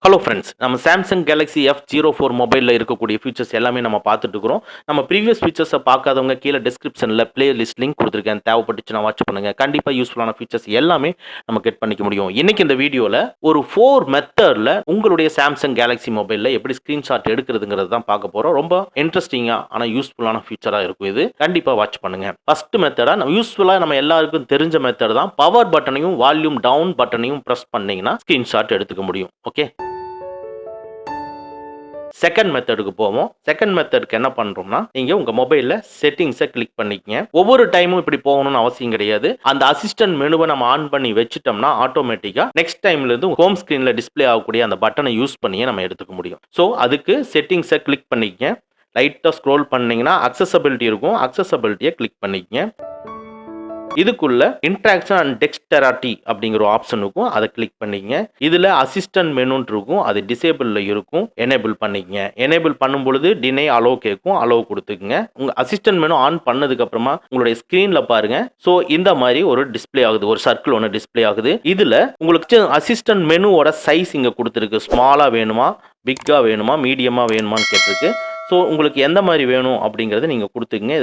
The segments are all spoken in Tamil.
ஹலோ ஃப்ரெண்ட்ஸ், நம்ம சாம்சங் கேலக்ஸி F04 மொபைலில் இருக்கக்கூடிய ஃபீச்சர்ஸ் எல்லாமே நம்ம பார்த்துட்டு இருக்கிறோம். நம்ம ப்ரீவியஸ் ஃபீச்சர்ஸை பார்க்காதவங்க கீழே டிஸ்கிரிப்ஷனில் பிளேலிஸ்ட் லிங்க் கொடுத்துருக்கேன். தேவைப்பட்டுச்சுன்னா வாட்ச் பண்ணுங்க. கண்டிப்பாக யூஸ்ஃபுல்லான ஃபீச்சர்ஸ் எல்லாமே நம்ம கெட் பண்ணிக்க முடியும். இன்னைக்கு இந்த வீடியோவில் ஒரு 4 மெத்தடில் உங்களுடைய சாம்சங் கேலக்ஸி மொபைலில் எப்படி ஸ்க்ரீன்ஷாட் எடுக்கிறதுங்கிறது தான் பார்க்க போகிறோம். ரொம்ப இன்ட்ரெஸ்டிங்காக ஆனால் யூஸ்ஃபுல்லான ஃபீச்சராக இருக்கும் இது. கண்டிப்பாக வாட்ச் பண்ணுங்க. ஃபர்ஸ்ட் மெத்தடாக நம்ம யூஸ்ஃபுல்லாக நம்ம எல்லாருக்கும் தெரிஞ்ச மெத்தட் தான். பவர் பட்டனையும் வால்யூம் டவுன் பட்டனையும் ப்ரெஸ் பண்ணீங்கன்னா ஸ்க்ரீன்ஷாட் எடுத்துக்க முடியும். ஓகே, செகண்ட் மெத்தடுக்கு போவோம். செகண்ட் மெத்தடுக்கு என்ன பண்றோம்னா, நீங்க உங்க மொபைல்ல செட்டிங்ஸை கிளிக் பண்ணிக்கங்க. ஒவ்வொரு டைமும் இப்படி போகணும்னு அவசியம் கிடையாது. அந்த அசிஸ்டன்ட் மெனுவை நம்ம ஆன் பண்ணி வச்சுட்டோம்னா ஆட்டோமேட்டிக்கா நெக்ஸ்ட் டைம்ல இருந்து ஹோம் ஸ்கிரீன்ல டிஸ்பிளே ஆகக்கூடிய அந்த பட்டனை யூஸ் பண்ணியே நம்ம எடுத்துக்க முடியும். ஸோ அதுக்கு செட்டிங்ஸை கிளிக் பண்ணிக்கங்க. லைட்டா ஸ்க்ரோல் பண்ணீங்கன்னா அக்சசபிலிட்டி இருக்கும். அக்சசபிலிட்டியை கிளிக் பண்ணிக்கங்க. இதுக்குள்ள இன்ட்ராக்ஷன் அண்ட் டெக்ஸ்டராட்டி அப்படிங்கிற ஒரு ஆப்ஷன் இருக்கும். அதை கிளிக் பண்ணிக்கங்க. இதுல அசிஸ்டன்ட் மெனுன்னு இருக்கும். அது டிசேபிள்ல இருக்கும். எனேபிள் பண்ணிக்கங்க. எனேபிள் பண்ணும் பொழுது டினை அலோ கேட்கும். அலோ கொடுத்துக்குங்க. உங்க அசிஸ்டன்ட் மெனு ஆன் பண்ணதுக்கு அப்புறமா உங்களுடைய ஸ்கிரீன்ல பாருங்க. ஸோ இந்த மாதிரி ஒரு டிஸ்பிளே ஆகுது. ஒரு சர்க்கிள் ஒன்று டிஸ்பிளே ஆகுது. இதுல உங்களுக்கு அசிஸ்டன்ட் மெனுவோட சைஸ் இங்க கொடுத்துருக்கு. ஸ்மாலா வேணுமா, பிக்கா வேணுமா, மீடியமா வேணுமான்னு கேட்டிருக்கு. ஸோ உங்களுக்கு எந்த மாதிரி வேணும் அப்படிங்கறத நீங்க கொடுத்துக்குங்க.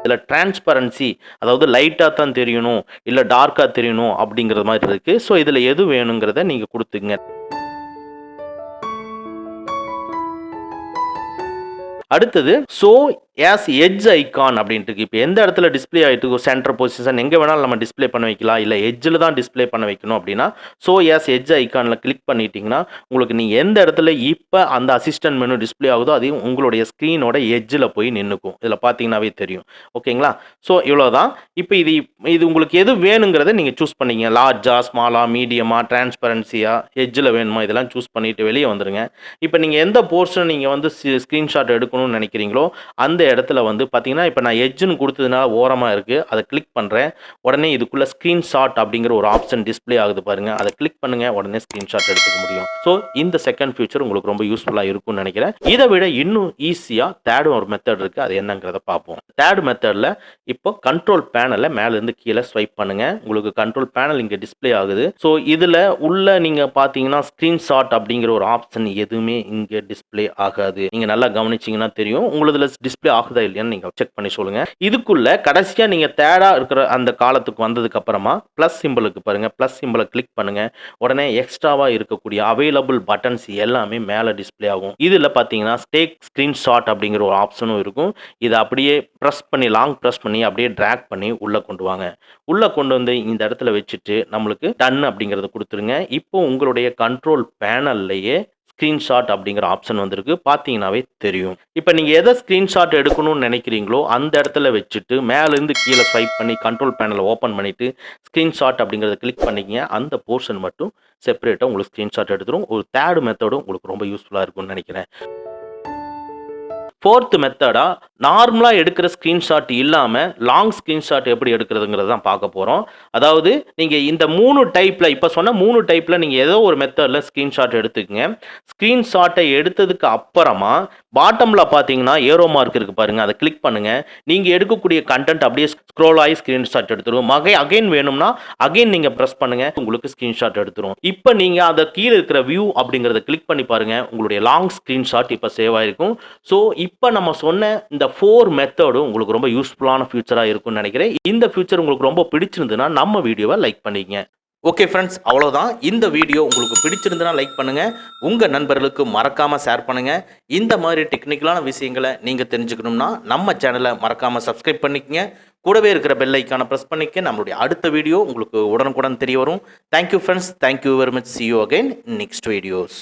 இதில் டிரான்ஸ்பரன்சி, அதாவது லைட்டாக தான் தெரியணும் இல்லை டார்க்காக தெரியணும் அப்படிங்கிற மாதிரி இருக்குது. ஸோ இதில் எது வேணுங்கிறத நீங்கள் கொடுத்துங்க. அடுத்தது ஷோ ஆஸ் எட்ஜ் ஐகான் அப்படின்ட்டு இருக்கு. இப்போ எந்த இடத்துல டிஸ்பிளே ஆகிட்டு சென்டர் பொசிஷன் எங்கே வேணாலும் நம்ம டிஸ்பிளே பண்ண வைக்கலாம். இல்லை எட்ஜில் தான் டிஸ்பிளே பண்ண வைக்கணும் அப்படின்னா ஷோ ஆஸ் எட்ஜ் ஐகானில் கிளிக் பண்ணிட்டீங்கன்னா உங்களுக்கு நீங்கள் எந்த இடத்துல இப்போ அந்த அசிஸ்டன்ட் மெனு டிஸ்பிளே ஆகுதோ அதையும் உங்களுடைய ஸ்க்ரீனோட எட்ஜில் போய் நின்றுக்கும். இதில் பார்த்தீங்கன்னாவே தெரியும். ஓகேங்களா? ஸோ இவ்வளோதான். இப்போ இது உங்களுக்கு எது வேணுங்கிறத நீங்கள் சூஸ் பண்ணிங்க. லார்ஜா, ஸ்மாலா, மீடியமா, டிரான்ஸ்பரன்சியா, எட்ஜில் வேணுமா, இதெல்லாம் சூஸ் பண்ணிட்டு வெளியே வந்துடுங்க. இப்போ நீங்கள் எந்த போர்ஷன் நீங்கள் வந்து ஸ்க்ரீன்ஷாட் எடுக்கணும்னு நினைக்கிறீங்களோ அந்த இடத்துல வந்து பார்த்தீங்கன்னா, இப்போ நான் எட்ஜுன்னு கொடுத்ததுனால ஓரமாக இருக்குது. அதை கிளிக் பண்ணுறேன். உடனே இதுக்குள்ளே ஸ்க்ரீன்ஷாட் அப்படிங்கிற ஒரு ஆப்ஷன் டிஸ்பிளே ஆகுது பாருங்கள். அதை கிளிக் பண்ணுங்கள். உடனே ஸ்க்ரீன்ஷாட் எடுத்துக்க முடியும். ஸோ இந்த செகண்ட் ஃபியூச்சர் உங்களுக்கு ரொம்ப யூஸ்ஃபுல்லாக இருக்கும்னு நினைக்கிறேன். இதை விட இன்னும் ஈஸியாக தேர்ட் ஒரு மெத்தட் இருக்குது. அது என்னங்கிறத பார்ப்போம். தேர்ட் மெத்தடில் இப்போ கண்ட்ரோல் பேனலை மேலேருந்து கீழே ஸ்வைப் பண்ணுங்கள். உங்களுக்கு கண்ட்ரோல் பேனல் இங்கே டிஸ்பிளே ஆகுது. ஸோ இதில் உள்ள நீங்கள் பார்த்தீங்கன்னா ஸ்க்ரீன்ஷாட் அப்படிங்கிற ஒரு ஆப்ஷன் எதுவுமே இங்கே டிஸ்பிளே ஆகாது. நீங்கள் நல்லா கவனிச்சிங்கன்னா தெரியும். உங்களதுல டிஸ்பிளே ஆகுதா இல்லையான்னு நீங்க செக் பண்ணி சொல்லுங்க. இதுக்குள்ள கடைசியா நீங்க தேடா இருக்கிற அந்த காலத்துக்கு வந்ததுக்கு அப்புறமா பிளஸ் சிம்பிளுக்கு பாருங்க. பிளஸ் சிம்பிளை கிளிக் பண்ணுங்க. உடனே எக்ஸ்ட்ராவா இருக்கக்கூடிய அவைலபிள் பட்டன்ஸ் எல்லாமே மேல டிஸ்பிளே ஆகும். இதுல பாத்தீங்கன்னா டேக் ஸ்கிரீன்ஷாட் அப்படிங்கிற ஒரு ஆப்ஷனும் இருக்கும். இதை அப்படியே பிரஸ் பண்ணி லாங் பிரஸ் பண்ணி அப்படியே டிராக் பண்ணி உள்ள கொண்டு வாங்க. உள்ள கொண்டு வந்து இந்த இடத்துல வச்சுட்டு நம்மளுக்கு டன் அப்படிங்கறத கொடுத்துருங்க. இப்போ உங்களுடைய கண்ட்ரோல் பேனல்லையே ஸ்க்ரீன்ஷாட் அப்படிங்கிற ஆப்ஷன் வந்திருக்கு. பார்த்தீங்கன்னாவே தெரியும். இப்போ நீங்கள் எதை ஸ்க்ரீன்ஷாட் எடுக்கணும்னு நினைக்கிறீங்களோ அந்த இடத்துல வச்சுட்டு மேலேருந்து கீழே ஸ்வைப் பண்ணி கண்ட்ரோல் பேனலை ஓப்பன் பண்ணிவிட்டு ஸ்க்ரீன்ஷாட் அப்படிங்கிறத கிளிக் பண்ணிக்கங்க. அந்த போர்ஷன் மட்டும் செப்பரேட்டாக உங்களுக்கு ஸ்க்ரீன்ஷாட் எடுத்துரும். ஒரு தேர்ட் மெத்தடும் உங்களுக்கு ரொம்ப யூஸ்ஃபுல்லாக இருக்கும்னு நினைக்கிறேன். ஃபோர்த் மெத்தடா நார்மலாக எடுக்கிற ஸ்க்ரீன்ஷாட் இல்லாமல் லாங் ஸ்க்ரீன்ஷாட் எப்படி எடுக்கிறதுங்கிறது தான் பார்க்க போகிறோம். அதாவது நீங்கள் இந்த 3 டைப்பில் இப்போ சொன்ன 3 டைப்பில் நீங்கள் ஏதோ ஒரு மெத்தடில் ஸ்க்ரீன்ஷாட் எடுத்துக்கங்க. ஸ்க்ரீன்ஷாட்டை எடுத்ததுக்கு அப்புறமா பாட்டமில் பார்த்தீங்கன்னா ஏரோ மார்க் இருக்குது பாருங்கள். அதை கிளிக் பண்ணுங்கள். நீங்கள் எடுக்கக்கூடிய கண்டென்ட் அப்படியே ஸ்க்ரோல் ஆகி ஸ்க்ரீன்ஷாட் எடுத்துரும். அகைன் வேணும்னா அகைன் நீங்கள் ப்ரெஸ் பண்ணுங்கள். உங்களுக்கு ஸ்க்ரீன்ஷாட் எடுத்துரும். இப்போ நீங்கள் அதை கீழே இருக்கிற வியூ அப்படிங்கிறத கிளிக் பண்ணி பாருங்கள். உங்களுடைய லாங் ஸ்க்ரீன்ஷாட் இப்போ சேவ் ஆகிருக்கும். ஸோ இப்போ நம்ம சொன்ன இந்த 4 மெத்தடும் உங்களுக்கு ரொம்ப யூஸ்ஃபுல்லான ஃபியூச்சராக இருக்கும்னு நினைக்கிறேன். இந்த ஃபியூச்சர் உங்களுக்கு ரொம்ப பிடிச்சிருந்துன்னா நம்ம வீடியோவை லைக் பண்ணிக்கங்க. ஓகே ஃப்ரெண்ட்ஸ், அவ்வளோதான். இந்த வீடியோ உங்களுக்கு பிடிச்சிருந்துன்னா லைக் பண்ணுங்கள். உங்கள் நண்பர்களுக்கு மறக்காமல் ஷேர் பண்ணுங்கள். இந்த மாதிரி டெக்னிக்கலான விஷயங்களை நீங்கள் தெரிஞ்சுக்கணும்னா நம்ம சேனலை மறக்காமல் சப்ஸ்கிரைப் பண்ணிக்கங்க. கூடவே இருக்கிற பெல் ஐக்கானை ப்ரெஸ் பண்ணிக்க. நம்மளுடைய அடுத்த வீடியோ உங்களுக்கு உடனுக்குடன் தெரிய வரும். Thank you friends. Thank you very much. See you again in next videos.